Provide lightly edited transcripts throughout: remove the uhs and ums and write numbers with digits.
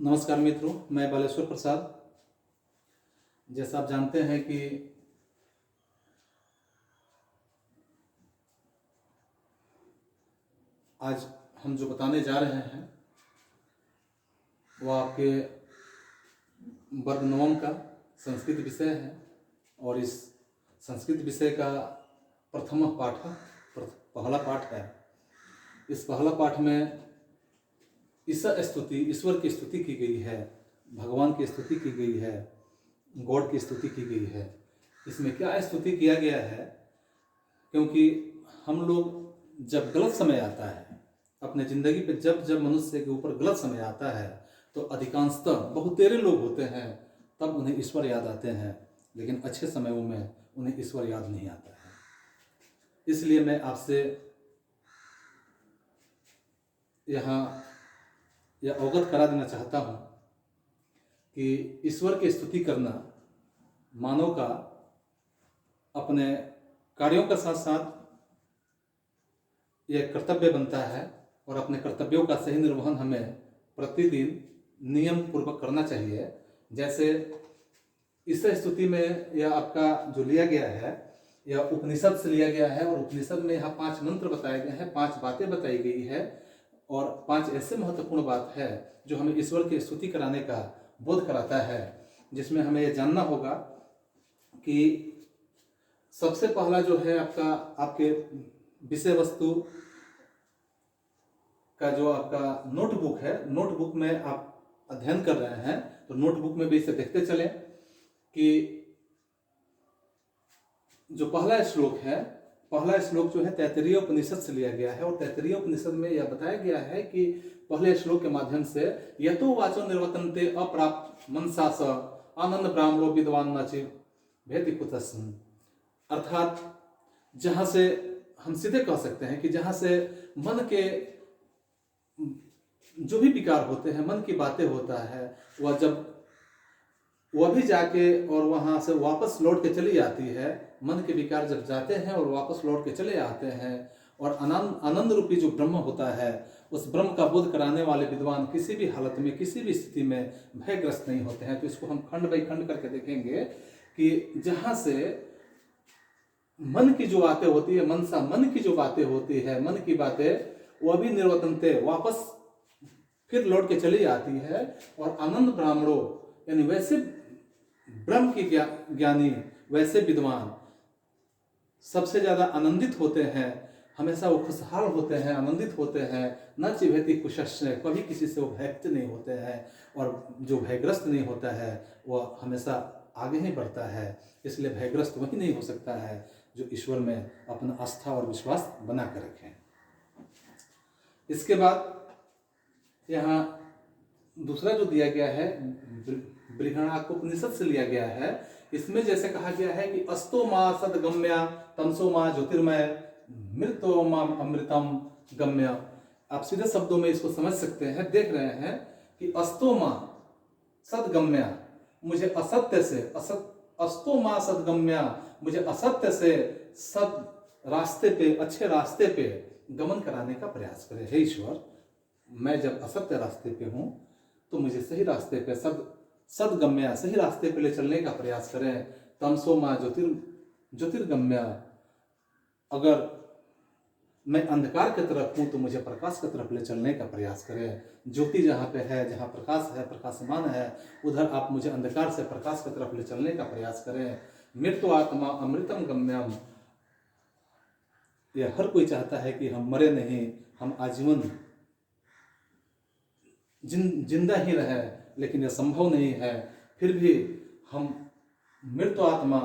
नमस्कार मित्रों, मैं बालेश्वर प्रसाद। जैसा आप जानते हैं कि आज हम जो बताने जा रहे हैं वह आपके वर्ग नवम का संस्कृत विषय है और इस संस्कृत विषय का प्रथम पाठ पहला पाठ है। इस पहला पाठ में ईश्वर की स्तुति की गई है, भगवान की स्तुति की गई है, गॉड की स्तुति की गई है। इसमें क्या स्तुति किया गया है? क्योंकि हम लोग जब गलत समय आता है अपने ज़िंदगी पे, जब मनुष्य के ऊपर गलत समय आता है तो अधिकांशतः बहुतेरे लोग होते हैं, तब उन्हें ईश्वर याद आते हैं, लेकिन अच्छे समयों में उन्हें ईश्वर याद नहीं आता है। इसलिए मैं आपसे यहाँ यह अवगत करा देना चाहता हूँ कि ईश्वर की स्तुति करना मानव का अपने कार्यों का साथ साथ यह कर्तव्य बनता है और अपने कर्तव्यों का सही निर्वहन हमें प्रतिदिन नियम पूर्वक करना चाहिए। जैसे इस स्तुति में यह आपका जो लिया गया है यह उपनिषद से लिया गया है और उपनिषद में यहाँ 5 मंत्र बताए गए हैं, 5 बातें बताई गई है और 5 ऐसे महत्वपूर्ण बात है जो हमें ईश्वर की स्तुति कराने का बोध कराता है, जिसमें हमें यह जानना होगा कि सबसे पहला जो है आपके विषय वस्तु का जो आपका नोटबुक है, नोटबुक में आप अध्ययन कर रहे हैं तो नोटबुक में भी इसे देखते चलें कि जो पहला श्लोक जो है तैत्तिरीय उपनिषद से लिया गया है और तैत्तिरीय उपनिषद में यह बताया गया है कि पहले श्लोक के माध्यम से यतो वाचो निर्वर्तन्ते अप्राप्त मनसा स आनंद ब्राह्मणो विद्वान नचि भेति कुतस्म। अर्थात जहाँ से हम सीधे कह सकते हैं कि जहाँ से मन के जो भी विकार होते हैं, मन की बातें होता है, वह भी जाके और वहाँ से वापस लौट के चली आती है। मन के विकार जब जाते हैं और वापस लौट के चले आते हैं और आनंद रूपी जो ब्रह्म होता है उस ब्रह्म का बोध कराने वाले विद्वान किसी भी हालत में, किसी भी स्थिति में भयग्रस्त नहीं होते हैं। तो इसको हम खंड बाई खंड करके देखेंगे कि जहाँ से मन की जो बातें होती है, मन की जो बातें होती है, मन की बातें वह भी निर्वर्तन्ते वापस फिर लौट के चली आती है और आनंद ब्राह्मणों यानी वैसे ब्रह्म की ज्ञानी, वैसे विद्वान सबसे ज्यादा आनंदित होते हैं, हमेशा वो खुशहाल होते हैं, आनंदित होते हैं। न चिभेति कुशस्य, कभी किसी से वो भयभीत नहीं होते हैं और जो भयग्रस्त नहीं होता है वह हमेशा आगे ही बढ़ता है। इसलिए भयग्रस्त वही नहीं हो सकता है जो ईश्वर में अपना आस्था और विश्वास बना कर रखें। इसके बाद यहाँ दूसरा जो दिया गया है बृहणाकोपनिषद से लिया गया है। इसमें जैसे कहा गया है कि अस्तो मां सदगम्या तमसो मां ज्योतिर्मय मृतो मां अमृतम गम्य। आप सीधे शब्दों में इसको समझ सकते हैं, देख रहे हैं कि अस्तो मां सदगम्या, मुझे असत्य से अस्तो मां सदगम्या, मुझे असत्य से सद रास्ते पे, अच्छे रास्ते पे गमन कराने का प्रयास करे। हे ईश्वर, मैं जब असत्य रास्ते पे हूं तो मुझे सही रास्ते पे सदगम्या, सही रास्ते पे ले चलने का प्रयास करें। तमसो मां ज्योतिर्गम्या, अगर मैं अंधकार की तरफ हूं तो मुझे प्रकाश की तरफ ले चलने का प्रयास करें। ज्योति जहाँ पे है, जहाँ प्रकाश है, प्रकाशमान है, उधर आप मुझे अंधकार से प्रकाश की तरफ ले चलने का प्रयास करें। मृत्यु आत्मा अमृतम गम्यम, यह हर कोई चाहता है कि हम मरे नहीं, हम आजीवन जिंदा ही रहे, लेकिन यह संभव नहीं है। फिर भी हम मृत आत्मा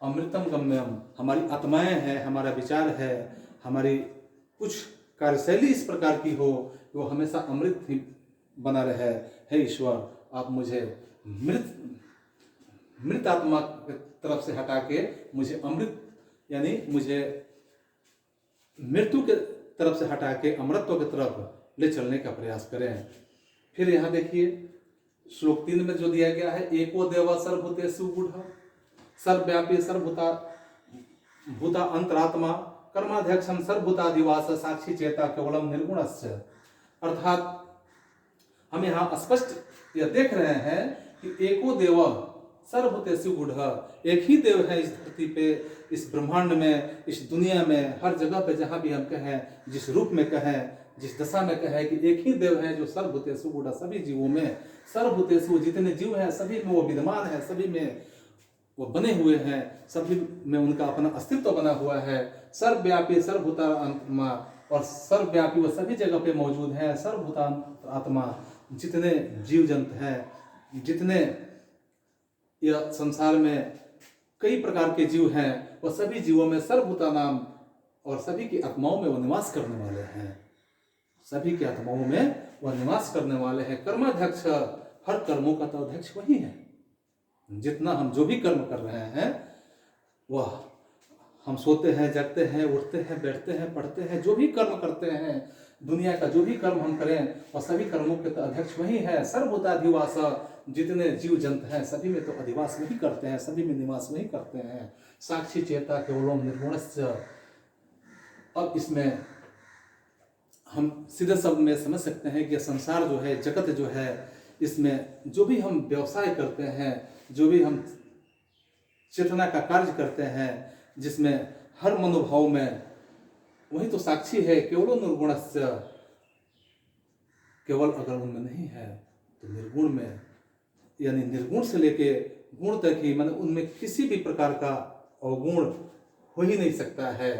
अमृतम गम्यम, हमारी आत्माएं हैं, हमारा विचार है, हमारी कुछ कार्यशैली इस प्रकार की हो कि वो हमेशा अमृत ही बना रहे। हे ईश्वर, आप मुझे मृत आत्मा की तरफ से हटा के मुझे अमृत यानी मुझे मृत्यु के तरफ से हटा के अमृतत्व की तरफ ले चलने का प्रयास करें। फिर यहाँ देखिए श्लोक 3 में जो दिया गया है, एको देव सर्वभूतेषु गूढ़ सर्वव्यापी सर्वभूता अंतरात्मा कर्माध्यक्षम सर्वभूतादिवास साक्षी चेता केवलम निर्गुणस्य। अर्थात हम यहाँ स्पष्ट यह देख रहे हैं कि एको देव सर्वभूतेषु गूढ़ः, एक ही देव है इस धरती पे, इस ब्रह्मांड में, इस दुनिया में, हर जगह पे जहाँ भी हम कहें, जिस रूप में कहें, जिस दशा में कहें कि एक ही देव है जो सर्वभूतेषु गूढ़ः, सभी जीवों में, सर्वभूतेषु जितने जीव हैं सभी में वो विद्यमान है, सभी में वो बने हुए हैं, सभी में उनका अपना अस्तित्व बना हुआ है। सर्वव्यापी सर्वभूतात्मा, और सर्वव्यापी वो सभी जगह पे मौजूद है। सर्वभूतात्मा, जितने जीव जंतु हैं, जितने यह संसार में कई प्रकार के जीव हैं, वो सभी जीवों में सर्वभूतानाम, और सभी की आत्माओं में वो निवास करने वाले हैं, सभी की आत्माओं में वह निवास करने वाले हैं। कर्माध्यक्ष, हर कर्मों का तो अध्यक्ष वही है। जितना हम जो भी कर्म कर रहे हैं, वह हम सोते हैं, जगते हैं, उठते हैं, बैठते हैं, पढ़ते हैं, जो भी कर्म करते हैं, दुनिया का जो भी कर्म हम करें, और सभी कर्मों के तो अध्यक्ष वही है। सर्वभूताधिवास, जितने जीव जंतु हैं सभी में तो अधिवास वही करते हैं, सभी में निवास वही करते हैं। साक्षी चेता केवलम निर्गुणस्य। अब इसमें हम सीधे शब्द में समझ सकते हैं कि संसार जो है, जगत जो है, इसमें जो भी हम व्यवसाय करते हैं, जो भी हम चेतना का कार्य करते हैं, जिसमें हर मनोभाव में वही तो साक्षी है। केवल निर्गुणस्य, केवल अगर उनमें नहीं है तो निर्गुण में, यानी निर्गुण से लेके गुण तक ही, मतलब उनमें किसी भी प्रकार का अवगुण हो ही नहीं सकता है।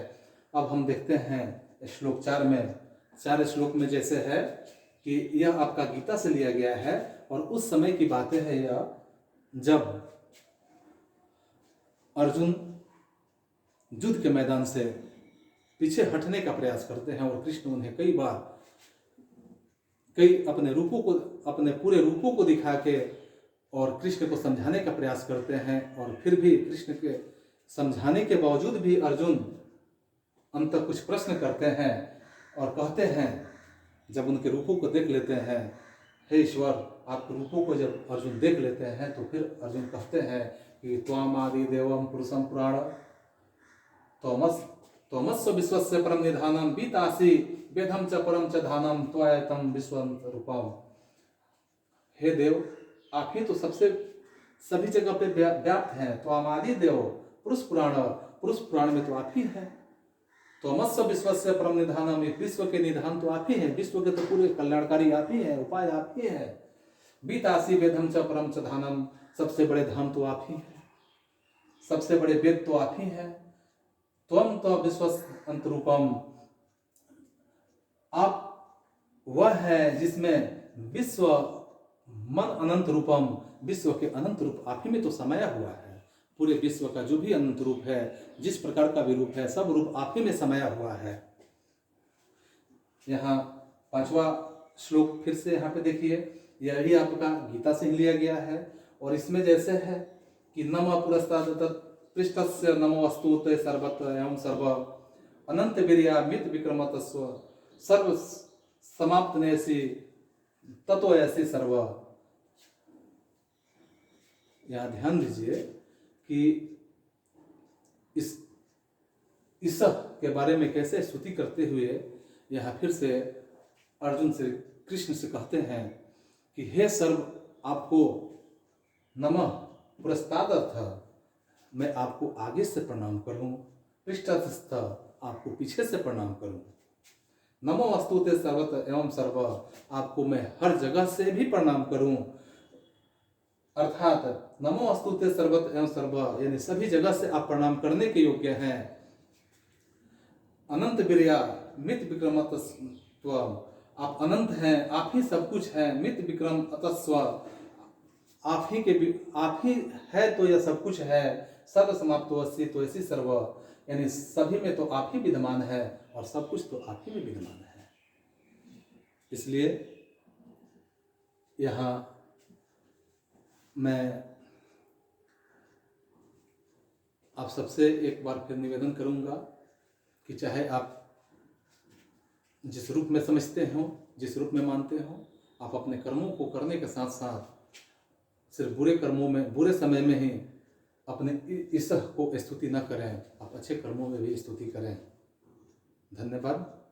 अब हम देखते हैं श्लोक 4 में, 4 श्लोक में जैसे है कि यह आपका गीता से लिया गया है, और उस समय की बातें हैं यह, जब अर्जुन युद्ध के मैदान से पीछे हटने का प्रयास करते हैं, और कृष्ण उन्हें कई बार अपने पूरे रूपों को दिखा के और कृष्ण को समझाने का प्रयास करते हैं, और फिर भी कृष्ण के समझाने के बावजूद भी अर्जुन अंत कुछ प्रश्न करते हैं और कहते हैं, जब उनके रूपों को देख लेते हैं, हे ईश्वर, आपके रूपों को जब अर्जुन देख लेते हैं तो फिर अर्जुन कहते हैं कि त्वाम आदि देवम पुरुषम पुराण त्वमस्व विश्वस्य परम निधानम बीतासी वेदम च परम च धानम त्वयतम विश्वम रूपम। हे देव, आप ही तो सबसे सभी जगह पे व्याप्त हैं। त्वाम आदि देव पुरुष पुराण में तो आप ही हैं। त्वमस्व विश्वस्य परम निधानम, विश्व के निधान तो आप ही हैं, विश्व के तो पूरे कल्याणकारी आप ही हैं, उपाय आप ही है। बीतासी वेदम च परम च धानम, सबसे बड़े धाम तो आप ही हैं, सबसे बड़े वेद तो आप ही हैं। त्वम तो विश्व अंतरूपम, आप वह है जिसमें विश्व मन अनंत रूपम, विश्व के अनंत रूप आप ही में तो समाया हुआ है। पूरे विश्व का जो भी अनंत रूप है, जिस प्रकार का भी रूप है, सब रूप आप ही में समाया हुआ है। यहाँ 5वां श्लोक फिर से यहाँ पे देखिए, यही आपका गीता से ही लिया गया है, और इसमें जैसे है कि नमः पुरस्ताद पृष्ठस्य नमो अस्तु ते सर्वत्र एवं सर्व अनंत वीर्या मित विक्रमतस्व सर्व समाप्त नेसी ततो ऐसी सर्व। यहाँ ध्यान दीजिए कि इस के बारे में कैसे स्तुति करते हुए यहाँ फिर से अर्जुन से कृष्ण से कहते हैं कि हे सर्व, आपको नमः पुरस्तादर्थ, मैं आपको आगे से प्रणाम करूं, पृष्ठस्थ आपको पीछे से प्रणाम करूं। नमो अस्तुते सर्वत्र एवं सर्व, आपको मैं हर जगह से भी प्रणाम करूं, अर्थात नमो अस्तुते सर्वत्र एवं सर्व, यानी सभी जगह से आप प्रणाम करने के योग्य हैं। अनंत वीर्या मित विक्रमतस्व, आप अनंत हैं, आप ही सब कुछ हैं। मित विक्रम अतस्व, आप ही है तो यह सब कुछ है। सर्व समाप्तोऽसि तो ऐसी सर्व, यानी सभी में तो आप ही विद्यमान है, और सब कुछ तो आप ही में विद्यमान है। इसलिए यहाँ मैं आप सबसे एक बार फिर निवेदन करूंगा कि चाहे आप जिस रूप में समझते हो, जिस रूप में मानते हो, आप अपने कर्मों को करने के साथ साथ सिर्फ बुरे समय में ही अपने ईश्वर को स्तुति न करें, आप अच्छे कर्मों में भी स्तुति करें। धन्यवाद।